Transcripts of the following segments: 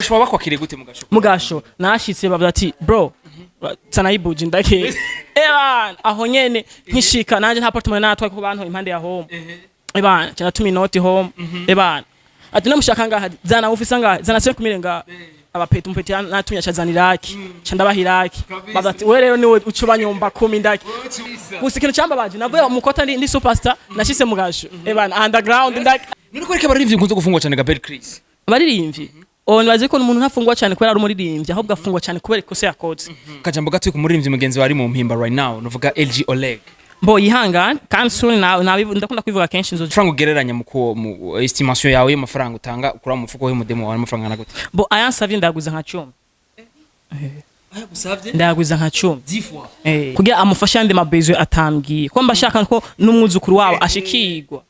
Shwa bakwakire gute mugasho? Mugasho nashitse bavuga ati bro sana ibuji ndake. Aho nyene nkishika nanje nta portfolio natwaye ku bantu impande ya home. Ebana cyana tumi inoti home. Ebana ati namushaka ngaha zana ufise ngaha zana 5 nga abapeta umpeti natumya chazaniraki chandabahiraki bavuga ati we rero niwe ucubanyomba 10 ndake. Gusa ikintu cyambabaje navuye mukota ndi superstar nashise mugasho. Ebana underground ndake. Niko reka barivye kunze gufungwa cyane Gabriel Chris. Abaririmvyi nibaze ko umuntu ntafungwa cyane kubera ari umuririmbyi ahubwo afungwa cyane kubera ikosa yakoze. Kajambo gatwe ku muririmbyi mugenzi wari mu mpimba right now nuvuga LG Olegue. Bo yihangana kandi soon ndakunda kwivuga kenshi nzo franga ugereranya mu estimation yawe y'amafaranga utanga ukura mu mufuko w'umudemo wawe amafaranga nagute. Bo ayansavye ndaguza nka 10. Ayagusavye ndaguza nka 10 10 fois kugira amufasha ndi mabezo atambwiye ko mbashaka ko n'umwuzukuru wabo ashikirwa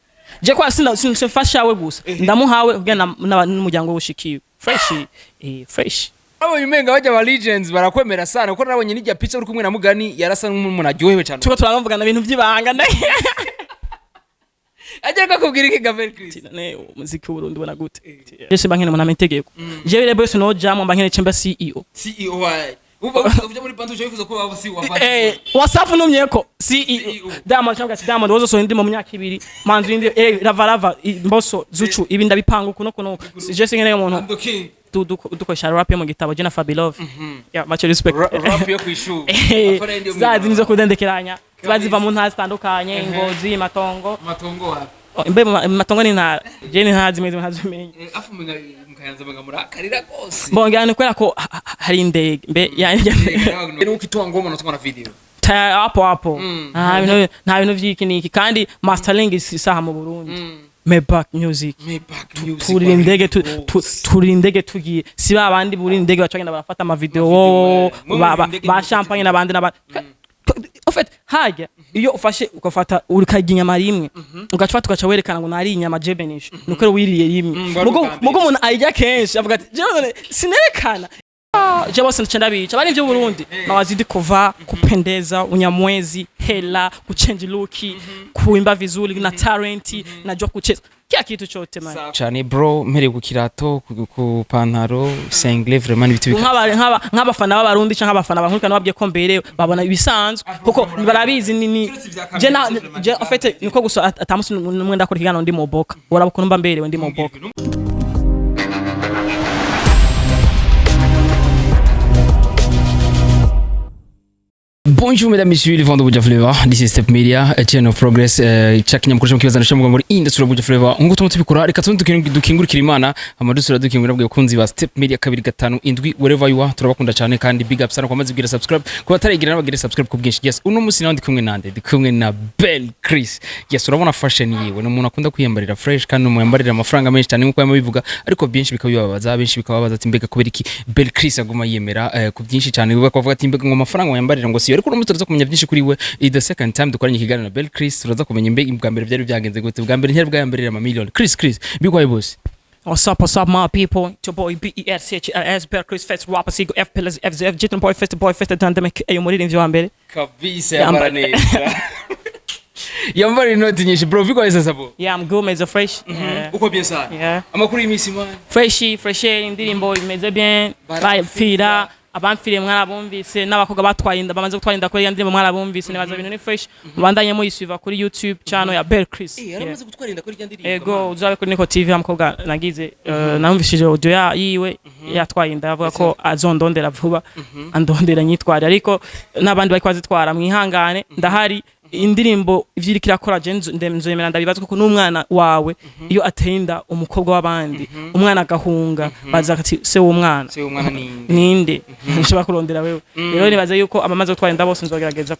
je kwa sinfasha we gusa ndamuhawe kugira n'umuryango w'ushikirwa fresh. Abo yumenga bajya ba legends barakwemera sana uko nabonye n'ijya pizza uri kumwe na Mugani yarasa n'umuntu aryohewe cyane. Tuko turavugana ibintu by'ibanga ajya kubwira iki Gabriel Chris ne umuziki w'Urundi bona gute je bankene mu namategeko je rero bose no jam bankene chemba CEO wae uva muri pantu cyo ko baba CEO wasafu numyeko CEO Diamond cyangwa Diamond wozo so ndi mu myaka 2 manzu indi ravarava mboso zucu ibinda bipanga kuno je singene umuntu dukoresha rap mu gitabo je na Fabilove much respect rap yo kwishu zazi nizo kudendekeranya baziva mu ntara zitandukanye Ngozi matongo wapi matongo ni ntara je ni ntazi meze ntazimenye afu mukayanza murakarira gose bongana kwera ko hari indege mbe yani ukitwa ngoma natuma video hapo nta bintu vy'ikiniki kandi mastering isaha mu Burundi Maybach music turi indege tugiye si babandi buri indege bacagenda barafata ama video ba champagne nabandi en fait haga iyo ufashe ukafata urikaginya marimwe ugacfa tugaca werekana ngo nari inyama jebenisha nuko wiriye rimwe mugo umuntu ayijya kenshi avuga ati je sinerekana je bose ndabica bari byo Burundi nawazidi kuva kupendeza unyamwezi hela kuchange look kuimba vizuri na talent najua kucheza kila kitu chote man cyane bro mpere ku kirato ku pantaro single vraiment bitu nk'abafana b'abarundi cyangwa abafana bankurikana babye ko mbere babona ibisanzwe kuko barabizi ni je en fait niko gusa atamusi numwe ndakora kigano ndi moboka urabukuru mba mberewe ndi moboka. Bonjour mesdames, messieurs, les vendeurs de Flavor. This is Step Media, a channel of progress. Check nyamukuru mukibaza nashamwe muri industry of Flavor. Ngo tumu tubikora reka dukingurikira Imana, amadusura dukingura bwe kunzi ba Step Media 257 indwi wherever you are. Turabakunda cyane kandi big up sana kwamaze kugira subscribe. Kuba taragira nabagire subscribe kubwinshi. Yes, uno musi nawe ndi kumwe nande, ndi kumwe na Bel Chris. Yes, urabona fashion yiwe. Ni umuntu akunda kwiyambarira fresh kandi umuyambarira amafaranga menshi cyane nkuko yamabivuga, ariko byinshi bikabibabaza, benshi bikababaza ati mbega kubera iki Bel Chris aguma yemera ku byinshi cyane bivuga ko avuga ati mbega ngo amafaranga wayambarira ngo siyo ariko turaza kumenya byinshi kuri we. The second time dukoranye ikiganiro na Bel Chris turaza kumenya mbe bwa mbere byari byagenze gute bwa mbere ntiyari bwayambarira ama million. Chris bigwaye boss. What's up my people? It's your boy BERCHRS Bel Chris Fest rapper Sigo F Pillars FZF Jitin Boy Fest Dynamic ayo muririmbyi wa mbere kabisa yambara neza yambara inoti nyinshi bro bigwaye sasa bo. Yeah, I'm good meze fresh. Uko bien sana amakuru y'imisi man fresh indirimbo imeze bien fira abamfiriye mwarabumvise n'abakoga batwaye inda bamaze gutwara inda kuri yandimo mwarabumvise nibaza ibintu ni fresh mubandanye mu yisuva kuri YouTube channel ya Bel Chris. Yaramaze gutwara inda kuri yandirimbo ego uzabe kuri Niko TV amukobwa nagize namvishije audio yiwe yatwaye inda avuga ko azondondera vuba andondera nyitwara ariko nabandi bari kwazitwara mwihangane ndahari indirimbo ivyirikira kora nzemera ndabibaza kuko n'umwana wawe iyo atenda umukobwa w'abandi umwana agahunga baza ati se wo mwana ninde nshobora kurondera wewe rero nibaza yuko abamaze gutwara inda bose nzogerageza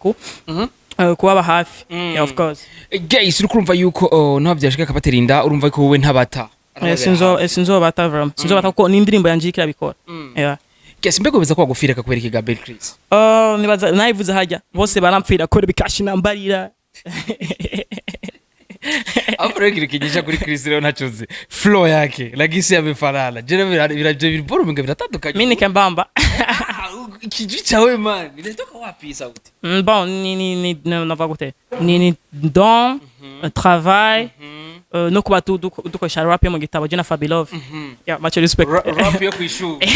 kuba hafi of course guys urukumva yuko nta byashika kabatera inda urumva ko wowe ntabata sinzobata vraiment sinzobata kuko n'indirimbo yanjikira bikora Kesi mbego biza kwa gufira kubera iki Gabriel Chris. Nibaza nayivuze hajya bose barampfira kore bikashi nambarira. Afrekire kigisha kuri Chris rero ntacuze. Flow yake lagisi yamefanana. Je biraje boro minga biratandukanye. Mimi nikambamba. Kijwi chawe man. Nilitoka wapi sauti? Bon ni nava gute. Ni don travail no kuba dukoresha rap yo mu gitabo je na Fabilove yeah much respect rap yo kwishuri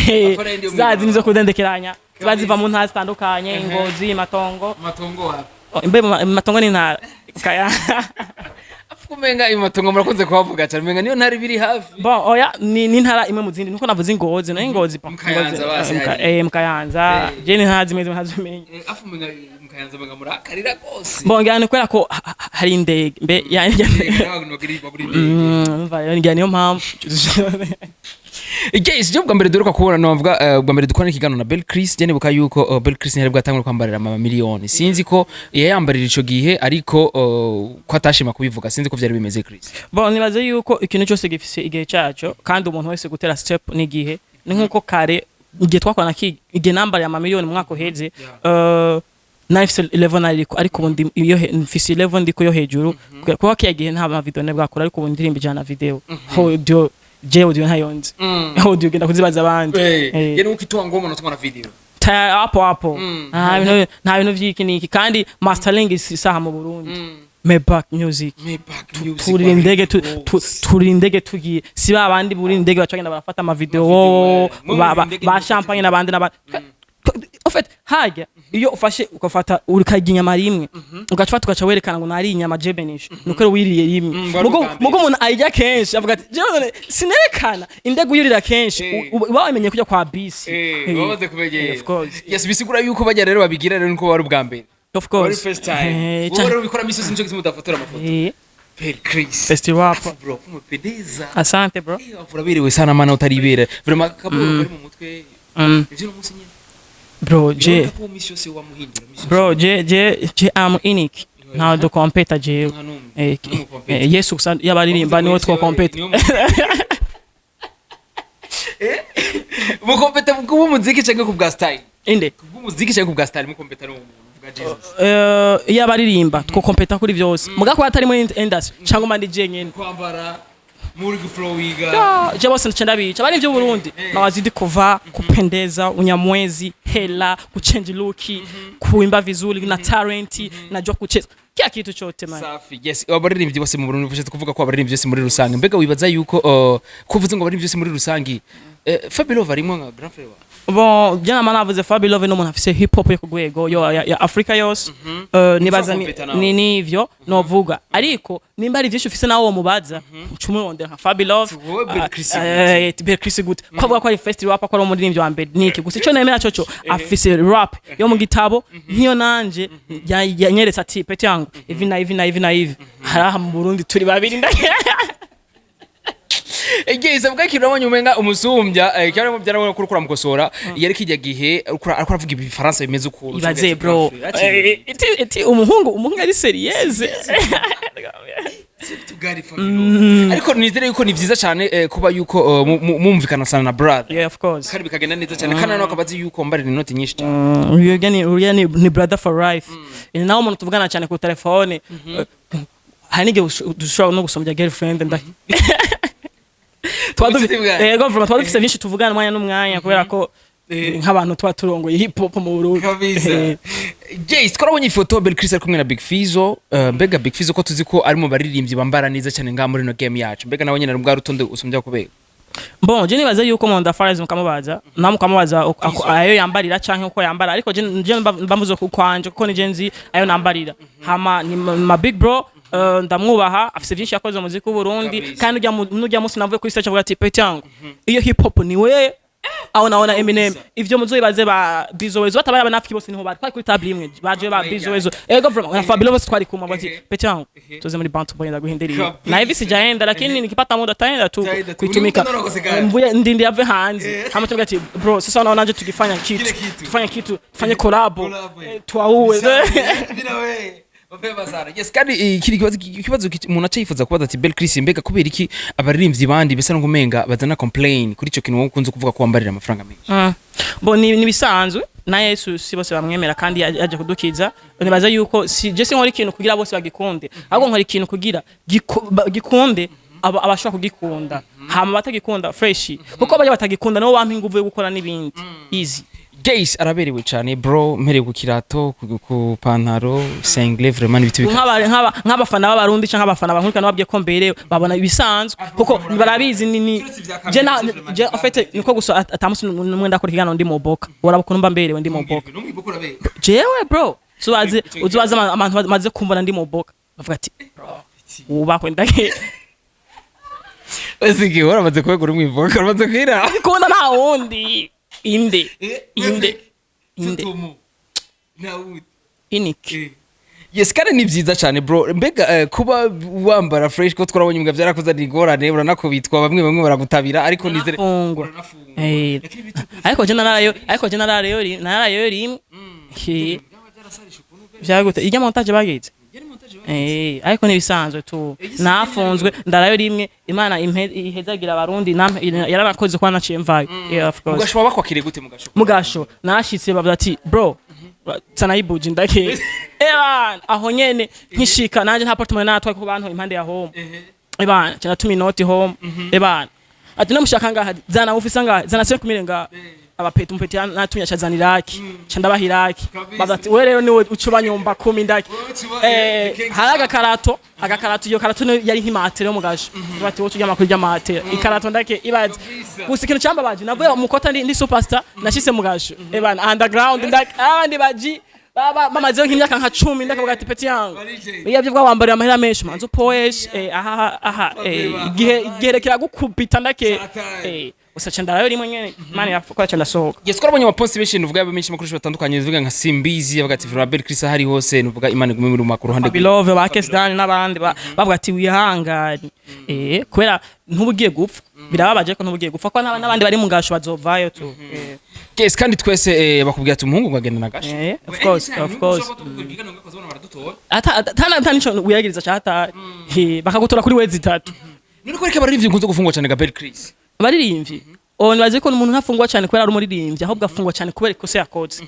zazi nizo kudendekeranya baziva mu ntara zitandukanye Ngozi Matongo imbe Matongo ni ntara kaya kumenga imatongo murakunze kuhavuga cyane menga niyo ntari biri hafi bon oya ni ntara imwe mu zindi nuko navuze Ngozi no Ngozi Mukayanza je ni ntara zimwe ntazimenye afu menga Mukayanza menga murakarira gose bon ngane kwera ko hari indege mbe yani mva niyo mpamvu Guys, je bwa mbere duruka kubona novuga bwa mbere dukora ikiganiro na Bel Chris je nibuka yuko Bel Chris ntari bwatangura kwambarira ama miliyoni sinzi ko yayambarira ico gihe ariko ko atashima kubivuga sinzi ko vyari bimeze Chris bon nibaze yuko ikintu cyose gifise igihe cyaco kandi umuntu wese gutera step n'igihe ni nkuko kare igihe twakwana igihe nambara ama miliyoni mu mwaka uheze nafise 11 ariko ubundi iyo mfise 11 ndiko yo hejuru kuko kiyagihe nta ma video ne bwakora ariko ubundi ndirimba ijana video audio je audio ntayonze audio genda kuzibaza abandi yene ukitwa ngoma no twana video hapo nta bintu vy'ikiniki kandi mastering isaha mu Burundi Maybach music turi indege tugiye si babandi buri indege bacagenda barafata ama video ba champagne nabandi en fait haja iyo ufashe ukafata urikagira inyama rimwe ugacafata ugaca werekana ngo nari inyama jebenisha nuko wiriye rimwe mugo umuntu ayijya kenshi avuga ati jewe sinerekana indege uyirira kenshi bamenye kujya kwa bisi babaze kubegera of course yes bisigura yuko bajya rero babigira rero niko bari ubwa mbere of course first time wowe ubikora misozi nico gituma udafotora amafoto Bel Chris festival bro kumupedeza asante bro urabiriwe sana mana utaribera vraiment kaburo bari mu mutwe ivyo no musinye bro I'm unique nta do competa je Yesu yabaririmba niwo two competa mu competa ku muziki cyangwa ku bwa style inde ku muziki cyangwa ku bwa style mu competa no vuga Jesus yabaririmba two competa kuri byose muga ko atari muri industry cyangwa mandi je nyene kwambara muri guflowiga je bose ndabica bari byo Burundi nawazidi kuva kupendeza unyamwezi hela kuchange look kuimba vizuri na talent najua kucheza kila kitu chote man safi yes abaririmvyi bose mu Burundi ufashe kuvuga ko abaririmvyi bose muri rusange mbega wibaza yuko kuvuze ngo abaririmvyi bose muri rusange Fabilove arimo nka grand frère bon jana manavuze Fabilove no umuntu afise hip hop yo kugwego yo ya Africa yose nibaza ni nivyo novuga ariko nimba ari vyinshi ufise nawo mubaza cumurondera nka Fabilove Bel Chris good kwavuga ko ari festival rap akora muri nimvyo ambere niki gusa ico nemera coco afise rap yo mu gitabo nkiyo nanje yanyeretse ati pete yangu ivi na ivi haraha mu Burundi turi babiri ndake Egeza bwa kirabonye umenga umusumbya cyane mu byarabona kurukura mukosora yari kijya gihe akora avuga ibifaransa bimeze ukuru ibaze bro iti umuhungu ari serieze ariko nizere yuko ni vyiza cyane kuba yuko mumvikana sana na brother yeah of course kandi bikagenda neza cyane kana no akabazi yuko mbari inoti nyinshi cyane ni brother for life naho umuntu tuvugana cyane ku telefone hanige dushobora no gusombya girlfriend ndaki twadufise byinshi tuvugana umwanya n'umwanya kubera ko nk'abantu twa turongoye hip hop mu Burundi kabisa Jace twarabonye ifoto Bel Chris ari kumwe na Big Fizzo mbega Big Fizzo ko tuzi ko ari mu baririmbyi bambara neza cyane nga muri no game yacu mbega nawe nyine bwa rutonde usumbya kubera bon je nibaza yuko mu ndafarize mukamubaza namukamubaza ayo yambarira canke uko yambara ariko je mbamuzo kwanje kuko ni jenzi ayo nambarira hama ni ma big bro ndamwubaha afise byinshi yakoze mu muziki w'u Burundi kandi ujya munsi navuye kuri stage avuga ati pete yangu iyo hip hop ni we aho naona Eminem ivyo muzoyibaze ba Bizowezo batabara abanafiki bose niho bari kuri table imwe baje ba Bizowezo ego from na Fabilove twari kumwe bati pete yangu tuze muri bantu boyenda guhinderira na hivi sijaenda lakini nikipata muda taenda tu kuitumika mvuye ndindi yave hanze hama tuvuga ati bro sasa unaona nje tukifanya kitu tufanye collab twauwe yes kandi ikibazo umuntu acifuza kubaza ati Bel Chris mbega kubera iki abaririmbyi bandi besa ngo menga bazana complain kuri ico kintu wo kunze kuvuga ko wambarira amafaranga menshi bo ni bisanzwe na Yesu si bose bamwemera kandi yaje kudukiza nibaza yuko si je si nkora ikintu kugira bose bagikunde ahubwo nkora ikintu kugira gikunde abashaka kugikunda hama batagikunda fresh kuko baje batagikunda no bampa inguvu yo gukora nibindi easy Gays araberewe cyane bro mpereye ku kirato ku pantaro single vraiment ibiti nk'abafana b'abarundi canke abafana bankurika nababwiye ko mberewe babona ibisanzwe kuko barabizi ni je en fait niko gusa atamusi numwe ndakora ikigano ndi mu boka urabukuru mba mberewe ndi mu boka jewe bro uzubaza abantu maze kumbona ndi mu boka bavuga ati ubakwe ndake Osiki uramaze kwegura mu boka uramaze kwira kubona nta wundi inde iniki yes kandi ni byiza cyane bro mbega kuba wambara fresh ko twarabonye mbwa byarakoze nigorane uranakubitwa bamwe baragutabira ariko nizere ariko je narayo rimwe byagute ijya montage bageze ariko nibisanzwe tu nafunzwe ndarayo rimwe imana ihezagira abarundi yarabakoze kwa naciye mvayo of course mugasho wabakwakire gute mugasho nashitse bavuga ati bro sana ibuji ndake aho nyene nkishika nanje nta portfolio natwaye ku bantu impande ya home ebana cyana tumi note home ebana ati namushaka ngaha zana ufisa ngaha zana 5 ngaha abapeta umpeti natumya chazaniraki chandabahiraki bazati we rero niwe ucubanyomba 10 ndaki haraga karato iyo karato yari nk'imatero yo mugasho bati wo tujya makuru y'amatero ikarato ndake ibaze gusa ikintu cyambabaje navuye umukota ndi superstar nashise mugasho ebana underground ndake abandi baji baba mamaze nk'imyaka nka 10 ndakavuga ati peti yangu yavye bwa wambariye amahera menshi manzo poesh giherekera gukubita ndake usacenda rero rimwe nyene mani yafuka cyanda sohoka yes twarabonye amapost benshi nuvuga yabo menshi makuru batandukanye nuvuga nka Simbizi bavuga ati Robert Chris hari hose nuvuga imana igume muri makuru hande Bilove bakesdani n'abandi bavuga ati wihangani kwera ntubugiye gupfa birababaje ko ntubugiye gupfa ko n'abandi bari mu gasho bazovayo tu yes kandi twese bakubwira ati umuhungu ngagenda na gasho of course ata nico wiyagiriza cyata bakagutora kuri wezi 3 none ko reka barivye nkunze gufungwa cyane Robert Chris abaririmvyi nibaze ko umuntu ntafungwa cyane kubera ari umuririmbyi ahubwo afungwa cyane kubera ikosa yakoze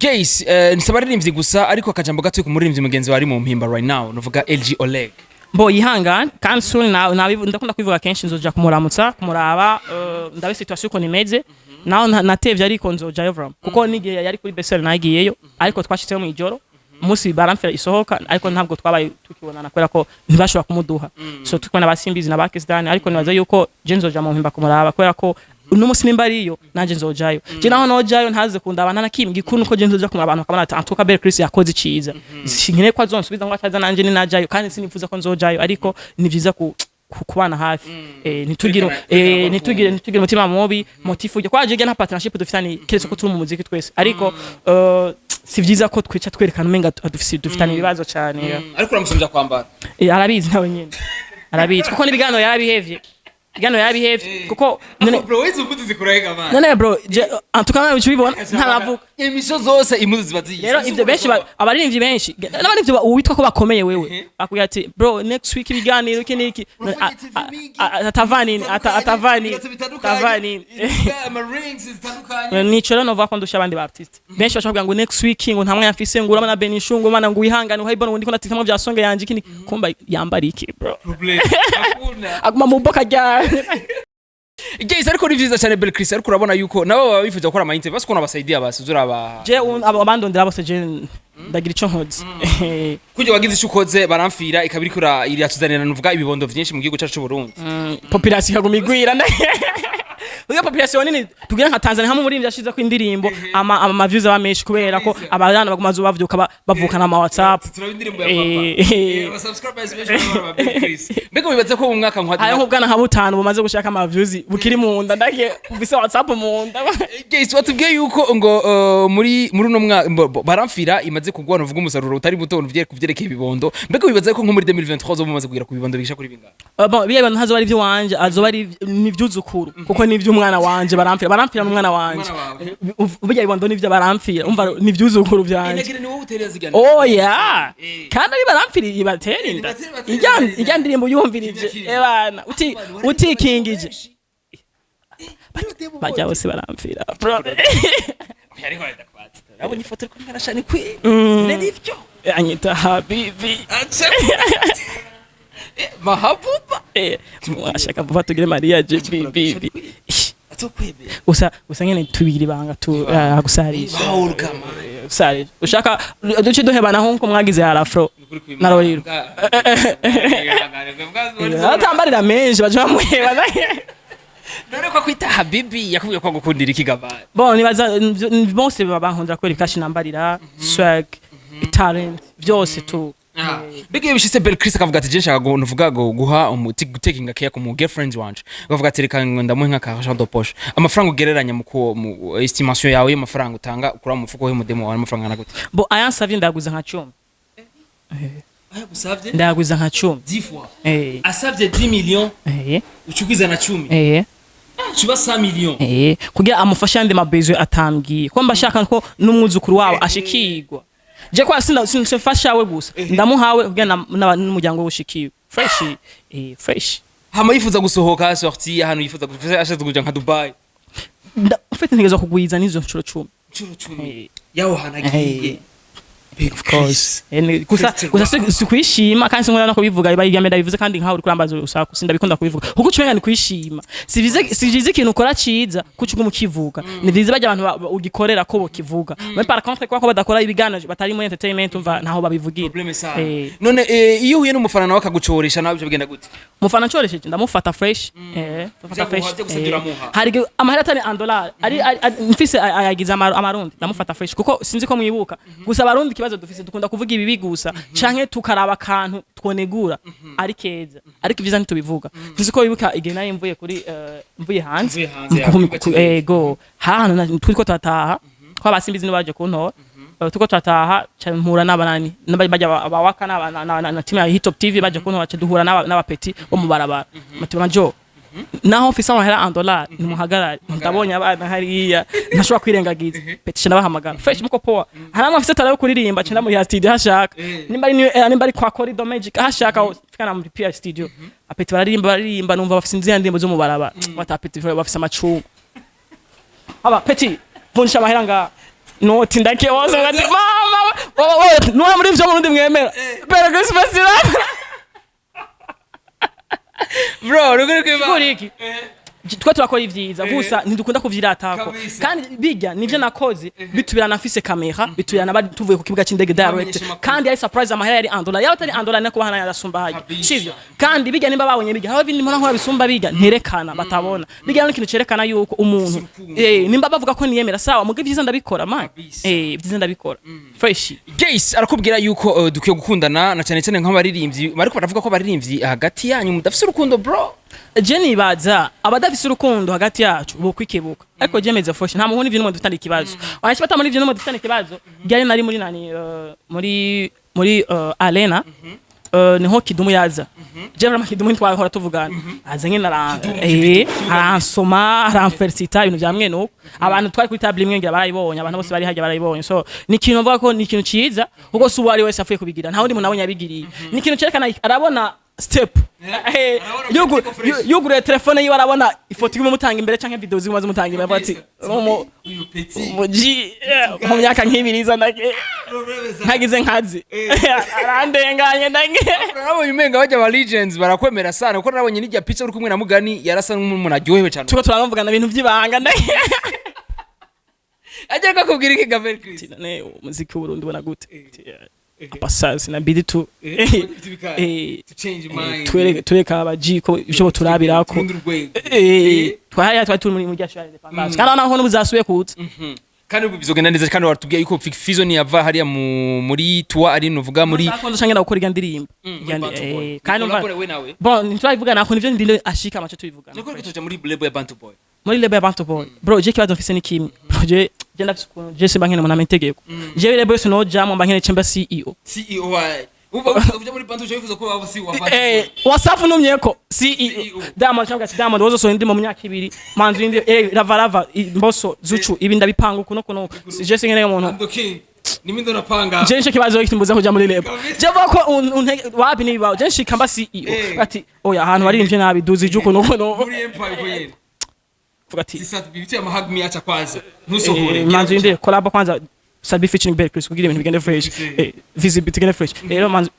Gays nisaba baririmbyi gusa ariko akajambo gato ku muririmbyi mugenzi wari mu mpimba right now nuvuga LG Olegue mbo yihangana kandi soon ndakunda kwivuga kenshi nzoja kumuramutsa kumuraba ndabe situation uko nimeze naho natevye ariko nzoja yovram kuko nigiye yari kuri Bessel nagiyeyo ariko twashitseyo mu ijoro musi baramfira isohoka ariko ntabwo twabaye tukibonana kwera ko ntibashobora kumuduha so tukwana basimbizi na bakesdani ariko nibaza yuko je nzoja mu mpimba kumuraba kwera ko uno musi nimba ariyo nanje nzojayo je naho nojayo ntaze kundaba ntanakimwe gikuru ko je nzoja kumura abantu kabana ati antuka Bel Chris yakoze iciza sinkine ko azonsubiza ngo ataza nanje ni najayo kandi sinifuza ko nzojayo ariko ni vyiza kubana hafi nitugire mutima mubi motifu je kwaje nta partnership dufitani kiretse ko turi mu muziki twese ariko si vyiza ko twica twerekana umenga dufitani ibibazo cyane ariko uramusomja kwambara arabizi nawe nyene arabizi kuko nibigano yarabihevye kuko bro wizo mbuzi zikurega man none bro antukana bicubibona ntaravuga emisho zose imbuzi zibaziye rero ivyo benshi abaririmbyi benshi n'abandi uwitwa ko bakomeye wewe akubwira ati bro next week ibiganiro iki niki atavani ama rings zitandukanye nico rero nova ko ndusha abandi ba artiste benshi bashobora ngo next week ngo ntamwe yafise ngo urabana Benishungu mana ngo wihangane uhayibona ndiko natitamo bya songa yanje iki kumba yambara iki bro problem akuna aguma mu boka rya Gays ariko ni vyiza cyane Bel Chris ariko urabona yuko nabo baba bifuza gukora ama interview basukona abasaidia basuzura aba je abandondera bose je ndagira ico nkoze kuje wagize ico ukoze baramfira ikabiri kura iri atuzanira nuvuga ibibondo vyinshi mu gihugu cyacu cy'u Burundi population kagumigwira uyo population nini tugira nka Tanzania hamwe muri byashize ko indirimbo ama views abameshi kubera ko abana bagumaze bavyuka bavukana ama WhatsApp turabindirimbo ya papa subscribers benshi baba Bel Chris mbega bibaze ko mu mwaka nkwadi ayo nkubwana nka butanu bumaze gushaka ama views bukiri mu nda ndake ufise WhatsApp mu nda Gays watubwiye yuko ngo muri uno mwaka baramfira imaze kugwana uvuga umusaruro utari muto uvye kuvyerekeye ibibondo mbega bibaze ko nko muri 2023 zo mumaze kugira ku bibondo bisha kuri bingana bon biye abantu hazo bari vyo wanje azo bari ni vyuzukuru kuko ni vy'umwana wanje baramfira n'umwana wanje uburya ibibondo ni vyo baramfira umva ni vyuzukuru vyanje oh yeah kandi ari baramfira ibaterinda ijya ndirimbo yumvirije ebana utikingije bajya bose baramfira ariko ndakwatsa abo ni foto kumwe nashani kwi nivyo anyita habibi mahabuba mwashaka vuba tugire Maria je bibi usa nyene tubiri banga tu agusarisha usari ushaka duce duhebana nko mwagize harafro naroriro atambarira menshi baje bamuheba none ko kwita habibi yakubwiye ko gukundira ikigabane bon nibaza bose babankundira ko rikashi nambarira swag talent byose tu bigiye bishitse Bel Chris akavuga ati je nshaka kuvuga guha umuti gutekinga care ku mu girlfriends wanje bavuga ati reka ndamuhe nka argent de poche amafaranga ugereranya mu estimation yawe y'amafaranga utanga ukura mu mufuko we mudemo wa amafaranga na gute bo ayansavye ndaguza nka 10 ayagusavye ndaguza nka 10 10 fois asavye 10 millions ucugiza na 10 chuba 100 millions kugira amufasha andi mabezo atambwiye ko mbashaka ko n'umwuzukuru wawe ashikirwa je kwa sinfasha we gusa ndamuhawe kugira n'umuryango w'ushikiwe fresh hama yifuza gusohoka sortie ahantu yifuza ashaka kuja nka Dubai ufite ntegezo kugwiza nizo ncuro 10 yaho hanagiye of course gusa sikwishima kandi sinkora no kubivuga bayigamye ndabivuze kandi nkaho uri kurambaza usako sindabikunda kubivuga kuko ucumenga ni kwishima sivize ikintu ukora ciza kucuga mukivuga nivize bajya abantu ugikorera ko bokivuga mais par contre ko badakora ibiganaje batari mu entertainment umva naho babivugira none iyo uhuye n'umufana wakagucoresha nawe bigenda gute umufana ncoresheje ndamufata fresh ndamufata fresh hari amahera atari $1 ari mfise ayagiza amarundi ndamufata fresh kuko sinzi ko mwibuka gusa abarundi kibazo dufise dukunda kuvuga ibi bigusa canke tukaraba kantu twonegura ari keza ariko ivyiza ntitubivuga nzi ko wibuka igihe nayo mvuye kuri mvuye hanze ego hano twiko tataha ko abasimbizi nibaje kuntora tuko tataha mpura n'abanani bajya abawaka na team ya Hit Top TV baje kuntora duhura n'abapeti bo mu barabara mutima jo naho mfise amahera $1 nimuhagarare ndabonye abana hariya ntashobora kwirengagiza peti nabahamagara fresh muko poa harama mfise tarayo kuririmba cyenda muri studio hashaka nimba ari kwa Corridor Magic hashaka fikana muri PR studio apeti baririmba numva bafise inzira ndimbo zo mu barabara batapeti bafise amacungu aba peti vunsha amahera nga noti ndake wose ngati mama no muri byo murundi mwemera pero gusipasira bro ruguruke twa turakora ivyiza gusa ntidukunda kuvyiratako kandi bijya nivyo nakoze bitubirana mfise kamera bitubirana bari tuvuye ku kibuga c'indege direct kandi ari surprise amahera yari $1 yaho tari $1 nako bahana yarasumbaye sivyo kandi bijya nimba babonye bijya haho bindi nkora bisumba bijya nterekana batabona bijya n'ikintu cerekana yuko umuntu nimba bavuga ko niyemera sawa muge vyiza ndabikora man vyiza ndabikora fresh guys arakubwira yuko dukwiye gukundana na cyane cyane nk'abaririmbyi bariko baravuga ko abaririmbyi hagati yanyu mudafise urukundo bro Jenny baza abadafise urukundo hagati yacu bo kwikebuka ariko jemeze fresh nta muhoni ibintu dufitanye ikibazo abashibata muri ibintu dufitanye ikibazo byari nari muri nani muri Arena niho kidumu yaza Jenny Kidumu twahora tuvugana azanye aransoma aramfelicita ibintu byamwe nuko abantu twari kuri table imwe ngira barayibonye abantu bose bari hajya barayibonye so ni ikintu mvuga ko ni ikintu ciza kuko su wari wese afuye kubigira nta wundi muntu abonye abigiriye ni ikintu cerekana arabona step yugure telefone yiwe arabona ifoto iguma mutanga imbere canke video ziguma zimutanga imbere bati muji mu myaka nk'ibiriza ndake ntagize nkazi arandenganye ndake nabonye umenga bajya ba legends barakwemera sana kuko nabonye n'ijya pizza uri kumwe na Mugani yarasa n'umuntu aryohewe cyane tuko turavugana ibintu by'ibanga ndake ajya kakubwira iki Gavel Chris ne umuziki w'Urundi ubona gute apasazi na bidi tu tureka abajiko ibyo turabirako twahaya turi muri mugasho ya independence kandi naho n'ubuzasuye kuza kandi bizogenda neza kandi watubwiye yuko Fizo ni yava hariya muri tuwa ari novuga muri akondo cyangwa gukora igyandirimba kandi bon ntitwabivuga nako nivyo ndinde ashika amace tubivuga niko tuja muri label ya Bantu Boy muri label ya Bantu Boy bro je kibazo mfise ni kimwe je genda fisukuntu je simba nkene mu itegeko je label so no jam mba nkene chemba CEO uvuga muri Bantu Boy wifuza ko baba CEO wa Bantu Boy wasafu numyeko CEO Diamond cyangwa si Diamond wozo so ndi mu myaka 2 manzu indi lava mboso zucu ibi ndabipanga kuno je singene umuntu nimindo napanga je nshike kibazo kitimbuza kuja muri label je bako wapi ni bawo je nshika mba CEO ati oya ahantu bari imvye nabi duzi juko no muri Empire ko yene fugati sisa bibiti amahagmi acha kwanza ntusohore manzu indi collab kwanza Salbi featuring Bel Chris kugira ibintu bigende fresh visibility gende fresh rero manzu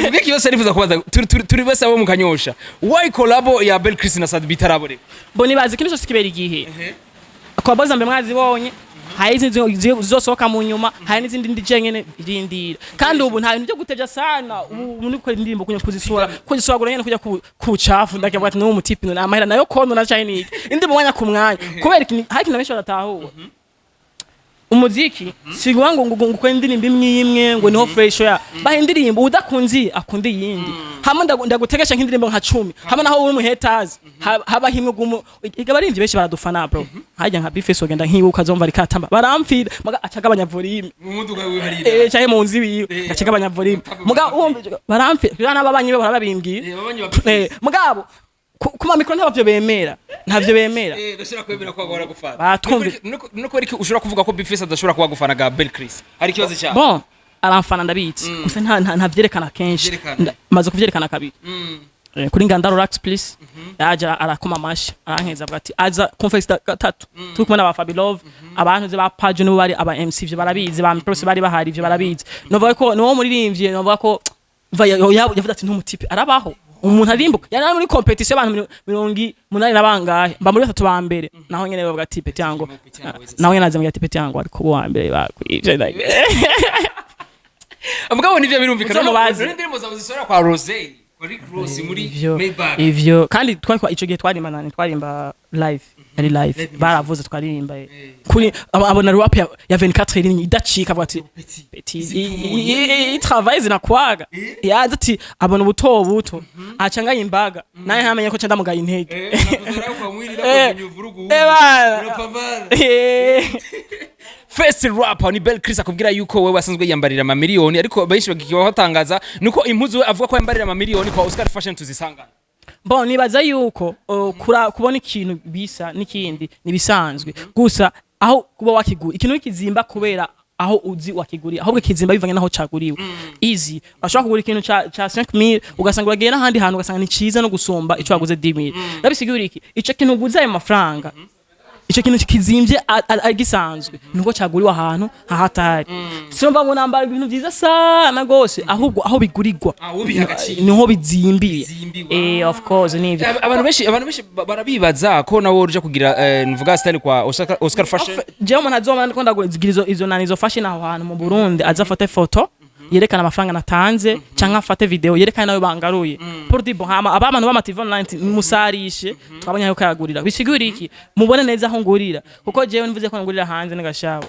Mbiki yose arifuza kubaza turi bose abo mu Kanyosha. Why collabo ya Belle Chris na Sadbi tarabore? Bo nibazi kintu cyose kibera igihe. Kwa boza mbe mwazibonye. Hari izindi zizosohoka mu nyuma, hari n'izindi ndije nyene irindira. Kandi ubu nta bintu byo gutevya sana, ubu ni gukora indirimbo kunya kuzisora gura nyene kujya ku cafu ndakivuga ati no mutipi no amahera nayo kono na Chinese. Indi mu mwanya ku mwanya. Kubera iki hari kintu benshi baratahuwa. Umuziki siguwa ngo gukora indirimbo imwe ngo niho fresh ya bahe indirimbo udakunzi akundi yindi hamwe ndagutegesha nk'indirimbo nka 10 hamwe naho uri mu haters haba himwe gumu igabarimvye benshi baradufana bro hajya nka Ufise ogenda nkibuka zomva rikatamba baramfira muga acagabanya volume mu muduga wiwe harira cyahe mu nzi wiwe acagabanya volume muga baramfira kira nababanyi be barababimbwira mugabo kuma mikro ntavyo bemera ndashira kwemera ko agora gufana batumve nuko ariko ushobora kuvuga ko Ufise adashobora kuba gufana ga Belle Chris hari kibazo cya bon aramfana ndabitsi gusa nta vyerekana kenshi maze kuvyerekana kabiri kuri ngandaro relax please yaja arakoma mashi arankeza avuga ati aza conference gatatu turi kumwe n'aba Fabilove abantu ze ba page no bari aba MC vyo barabizi ba Mprose bari bahari vyo barabizi novuga ko no muririmbye novuga ko yavuga ati ntumutipe arabaho umuntu arimbuka yana muri competition abantu 80 nabangahe mba muri 3 ba mbere naho nyene bavuga ati peti yango naho nyene azamya ati peti yango ariko bo wa mbere bakwije amugabo nivyo birumvikana no ndirimbo zawe zisora kwa Rose muri Maybach ivyo kandi twakwa ico gihe twarimba live ari live baravuze twaririmba kuri abona rap ya 24 iri idacika avuga ati petit travail na kwaga yaza ati abona buto acanga imbaga naye hamenye ko canda mugaye intege First rapper ni Belle Chris akubwira yuko wewe asanzwe yambarira ama miliyoni ariko benshi bagikiwa batangaza nuko impuzu we avuga ko yambarira ama miliyoni kwa Oscar Fashion tuzisanga. Bon nibaza yuko kubona ikintu bisa n'ikindi nibisanzwe gusa aho kuba wakigura ikintu kizimba kubera aho uzi wakiguri ahubwo kizimba bivanye naho caguriwe easy ashaka kugura ikintu cha 5000 ugasanga uragiye n'ahandi hantu ugasanga ni ciza no gusomba ico waguze 10000 nabisigura iki ico kintu uguze ayo mafaranga ico kintu kizimvye agisanzwe nuko caguriwe ahantu hahatari simba ngo nambara ibintu byiza sana gose ahubwo aho bigurirwa niho bizimbiye of course nivyo abantu benshi barabibaza ko nawo uruje kugira nvuga style kwa Oscar Fashion je umuntu azoma ndakunda kugira izo nanizo fashion aho hantu mu Burundi azafata foto yerekana amafaranga natanze canka afate video yerekana nayo bangaruye pour dire bon abantu ba TV online musarishe twabanya yuko yagurira bisigura iki mubone neza aho ngurira kuko jewe nivuze ko ngurira hanze n'agashaho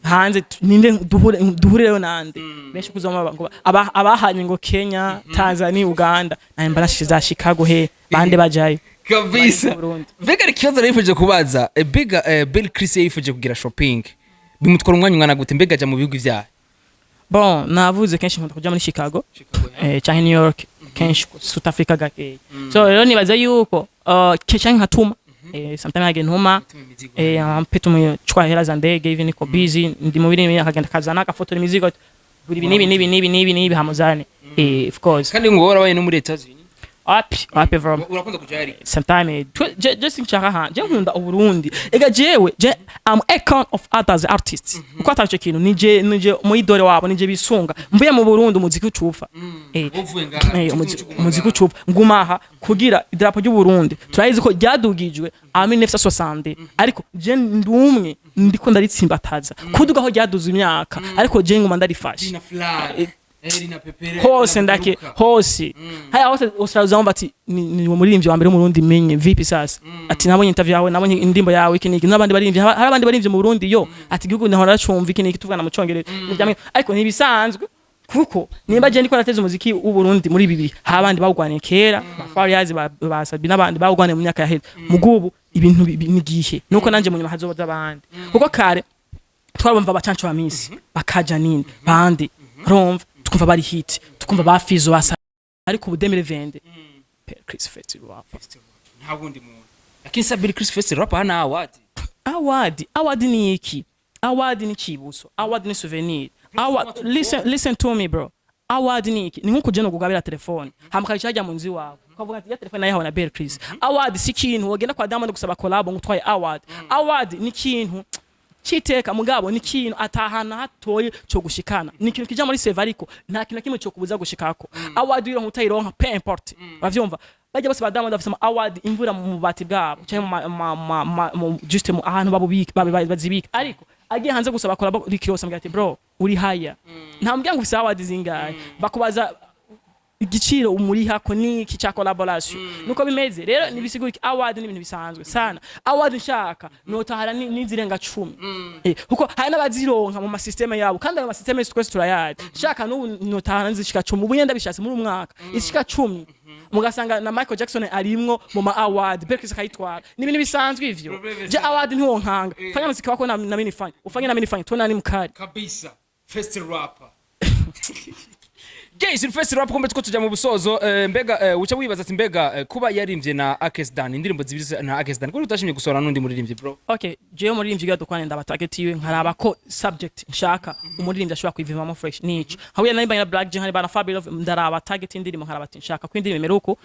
hanze ninde duhurireyo nande benshi kuzoma abahanye ngo Kenya Tanzania Uganda naye mbarashiza Chicago he bande bajayo kabisa vega ikibazo rifuje kubaza Belle Chris yifuje kugira shopping bimutwara umwanya gute mbega aja mu bihugu vyahe. Bon navuze kenshi nkunda kuja muri Chicago canke New York kenshi South Africa gake so rero nibaza yuko canke nkatuma sometimes again homa ampeto mu chwa hela za ndege even niko busy ndi mu birimi akagenda kazana akafoto imizigo buri nibi hamuzane of course kandi ngo warabaye no muri Etazi Api from urakunda kujari sometime just nchaka ha je nkunda uburundi ega jewe am account of others artists uko atacho kintu nije mu idore wabo nije bisunga mvuye mu Burundi umuziki ucufa umuziki ucufa ngumaha kugira idrapo ry'u Burundi turayizi ko ryadugijwe 1960 ariko je ndumwe ndiko ndaritsimbataza kuduga ho ryaduza imyaka ariko je nguma ndarifashe hose ndake hose haya hose usazamba ati ni umuririmbyi wa mbere mu Burundi menye vipi sasa ati nabonye interview yawe nabonye indimbo yawe ikiniki n'abandi baririmbyi hari abandi baririmbyi mu Burundi yo ati gihugu naho naracumva ikiniki tuvugana mu Congereza ariko nibisanzwe kuko nimba je ndiko nateze umuziki w'u Burundi muri bibi habandi bawugwane kera bafariyazi basabi n'abandi bawugwane mu myaka yaheze mugubu ibintu nigihe nuko nanje mu nyuma hazoza abandi kuko kare twabumva bacancu ba misi bakaja nini bandi romva tukumva bari hit tukumva bafizo basa ariko ubudemere vende Chris Festival nta bundi muntu akinsa Belle Chris Festival hana award ni iki award ni kibuso award ni souvenir award listen to me bro award ni iki ni nkuko je no kugabira telefone hamukari cyajya mu nzi wawe ukavuga ati ya telefone nayo na Belle Chris award si kintu wogenda kwa Diamond gusaba collab ngutwaye award ni kintu citeka mugabo ni kintu atahana hatoye cyo gushikana ni kintu kija muri save ariko nta kintu kimwe cyo kubuza gushikako award iro utayironka peu importe bavyumva bajya bose badama dafise award imvura mu bati bwabo cyangwa juste mu ahantu babubika bazibika ariko agiye hanze gusaba bakora rikiyose mbya ati bro uri haya nta mbyango ufise award zingahe bakubaza igiciro umuriha ko ni iki cha collaboration nuko bimeze rero nibisigurike award ni ibintu bisanzwe sana award nshaka notahara nizirenga 10 kuko hari n'abazironka mu masysteme yabo kandi ayo masysteme twese turayadi shaka notahara nzishika 10 ubuyenda bishatse muri umwaka ishika 10 mugasanga na Michael Jackson arimwo mu ma award Berkis akayitwara ni ibintu bisanzwe ivyo je award ntiwonkanga fanya muziki wako na mini fanya ufanye na mini fanya tuna ni mkali kabisa first rapper Guys, Ufise rap kombe tuko tuja mu busozo mbega uca wibaza ati mbega kuba yarimvye na Akesdan indirimbo zibiri na Akesdan ko utashimye gusora nundi muririmbyi bro. Okay, jewe muririmbyi gadukwane ndabatargetiwe nkaraba ko subject nshaka umuririmbyi ashobora kwivimamo fresh nico. Hawiye nari bana Black Jihani bana Fabio ndaraba target indirimbo nkaraba ati nshaka ko indirimbo meruko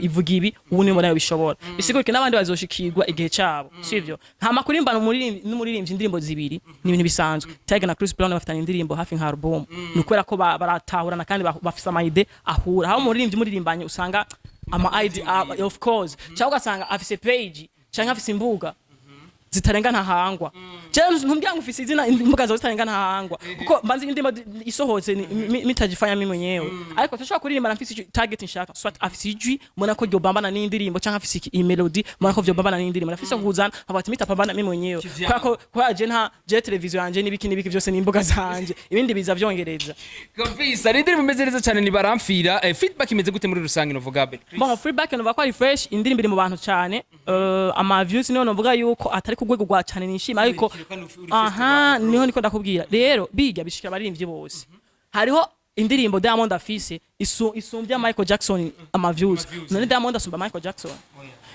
ivuga ibi ubu ni mbona bishobora. Bisigurike nabandi bazoshikirwa igihe cyabo. Sivyo? Nta makuririmba n'umuririmbyi indirimbo zibiri ni ibintu bisanzwe. Tiger na Chris Brown bafatana indirimbo hafi nka album. Nukwera ko baratahurana kandi bafisa amayide ahura aho muririmbanye usanga ama ID of course cyangwa ugasanga afise page cyangwa afise imbuga zitarenga ntahangwa cyane ntumbyango ufise izina imbuga zawe zitarenga ntahangwa kuko mbanzi indimo isohotse mitajifanya mimi mwenyewe ariko tushaka kuririmba nafise target nshaka swat afise ijwi mbona ko ryo bambana n'indirimbo cyangwa afise melody mbona ko ryo bambana n'indirimbo nafise kuzana abati mitapambana mimi mwenyewe kwa aje nta je television yanje nibiki byose n'imbuga zanje ibindi biza vyongereza kabisa indirimbo imeze neza cyane ni baramfira feedback imeze gute muri rusange novuga be bon feedback no bakwa refresh indirimbo iri mu bantu cyane ama views niho novuga yuko atari kugwego gwa cyane nishima ariko niho niko ndakubwira rero biga bishika abaririmbyi bose hariho indirimbo Diamond afise isumbya Michael Jackson ama views none Diamond asumba Michael Jackson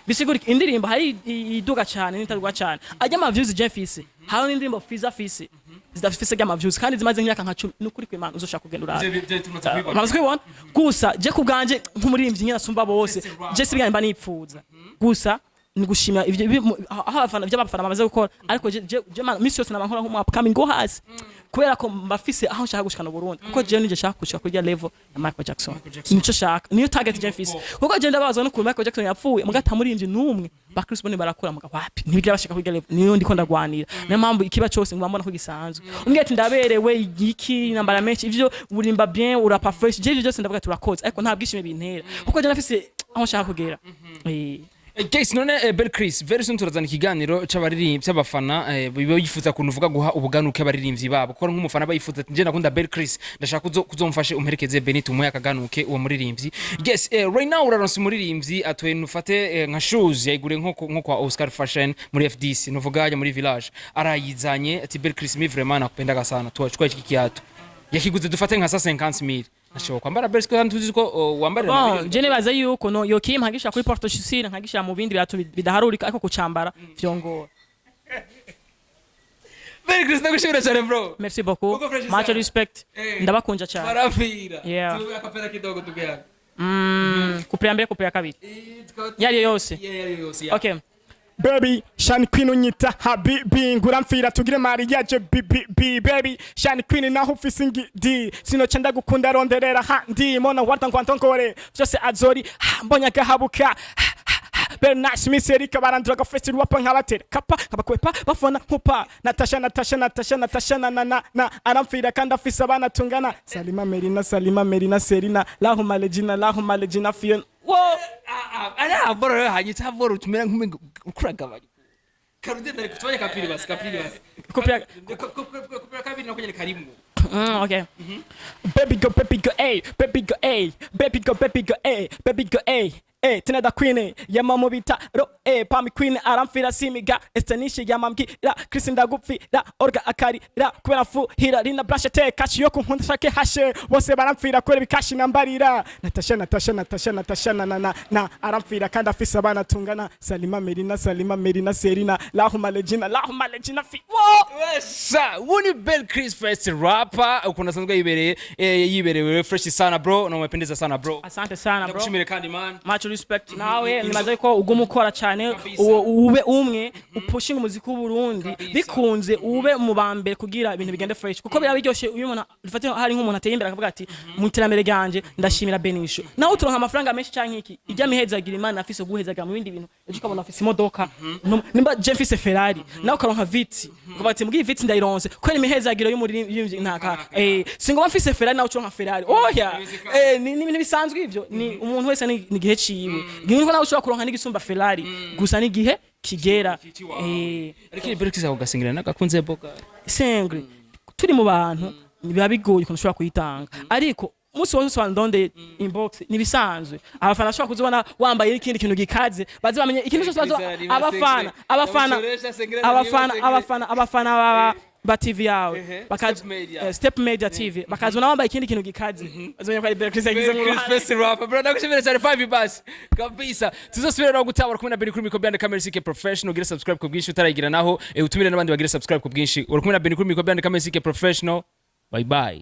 bisigurike indirimbo hari iduga cyane nitaruga cyane ajya ama views je fise hari indirimbo Fiza afise zidafise ama views kandi zimaze nk'imyaka nka 10 nukuri kw'Imana uzoshaka kugenda uraza maze kwibona gusa je kubganje nk'umuririmbyi nyina asumba bose je sibiganye mba nipfuza gusa nigushimira ivyo abafana by'abafana bamaze gukora ariko je misi yose nabankora nko upcoming go hasi kubera ko mbafise aho nshaka gushikana Burundi kuko je nije shaka gushika kuri level ya Michael Jackson nico shaka niyo target je mfise kuko je ndabazwa no ku Michael Jackson yapfuye mugata muririmbyi numwe ba Chris Brown barakora muga wapi ntibigira bashika kuri level niyo ndiko ndagwanira na mpamvu ikiba cyose ngwambona ko gisanzwe umbwiye ati ndaberewe igiki nambara menshi ivyo urimba bien urapa fresh je byose ndavuga turakoze ariko nta bwishime bintera kuko je nafise aho nshaka kugera Guys, none Belchris very soon turazana ikiganiro c'abaririmbyi c'abafana bibo yifuza kunuvuga guha ubuganuke abaririmbyi babo ko nk'umufana bayifuza ati nje nakunda Belchris ndashaka kuzomfashe umperekeze Benito mu yakaganuke uwo muririmbyi. Yes, right now uraronse umuririmbyi atwe nufate nka shoes yayigure nko kwa Oscar Fashion muri FDC nuvuga muri village arayizanye ati Belchris mi vraiment nakupendaga sana twachukua iki kiatu yakiguze dufate nka 500,000 nashoka kwambara Belchris kandi tuzi ko wambarira je nebaza yuko no yokim hagisha kuri porto chisire nkagisha mu bindi byatu bidaharurika ariko kucambara vyongora Belchris nagushimira cyane bro merci beaucoup much respect ndabakunja cyane barafira tuwe akapera kidogo tugera kupira mbere kupira kabiri yari yose okay Baby, Shani Queen unyita habibi nguramfira tugire mariage baby Shani Queen naho ufisingi di sino cyenda gukunda ronderera handi mona warta nkwantonkore byose azori mbonya gahabuka Bernash miserika barandura ga festival wapa nkabatera kapa abakwepa bafona nkupa Natasha na aramfira kandi afisa abana tungana Salima Merina Serina lahuma legina Fiona wo ara boro hanyita boro tumera nk'umengo ukuragabanya karude ndari kutubanya kapiri basi kopya kabiri nakonyene karimo okay baby go tena da queen ya mama bita ro pami queen aramfira simiga estanishi ya mambwira Chris ndagupfira orga akari ra kubera fu hira rina brashete kachi yo kunkunda shake hashe bose baramfira kore bikashi nambarira Natasha na aramfira kandi afisa abana tungana Salima Merina Serina lahuma legina fi wesa wuni Belchris first rapper ukunda sanzwe yiberewe fresh sana bro na umependeza sana bro asante sana bro ndakushimire kandi man much respect nawe nibaza ko uguma ukora cyane ube umwe upushinga umuziki w'u Burundi bikunze ube mu bambere kugira ibintu bigende fresh kuko birabiryoshye uyu muntu dufate hari nk'umuntu ateye imbere akavuga ati mu iterambere ryanje ndashimira Benisho nawe uturonka amafaranga menshi canke iki ijya mihezagira Imana afise guhezaga mu bindi bintu ejo ukabona afise imodoka nimba je mfise Ferrari nawe ukaronka Viti ukavuga ati mbwiye Viti ndayironse kwera imihezagiro y'umuririmbyi ntaka singo mfise Ferrari nawe ucuronka Ferrari oya ni ibintu bisanzwe ivyo ni umuntu wese ni gihe ciwe nginko nawe ushobora kuronka n'igisumba Ferrari gusa ni gihe kigera ariko ibireki zawe ugasingira nagakunze boga sengre turi mu bantu biba bigoye ko ushobora kuyitanga ariko musi wose wandonde inbox nibisanzwe abafana ashobora kuzibona wambaye ikindi kintu gikaze bazi bamenye ikintu cyose bazo abafana ba TV yawe bakazi Step Media TV bakazona wambaye ikindi kintu gikaze bazonye kwa Chris yagize mu rap bro ndagushimira cyane 5 bus kabisa tuzosubira no gutabara kumwe na Beni kuri micro camera CK professional gira subscribe ku bwinshi utaragira naho utumire n'abandi bagira subscribe ku bwinshi uri kumwe na Beni kuri micro camera CK professional bye bye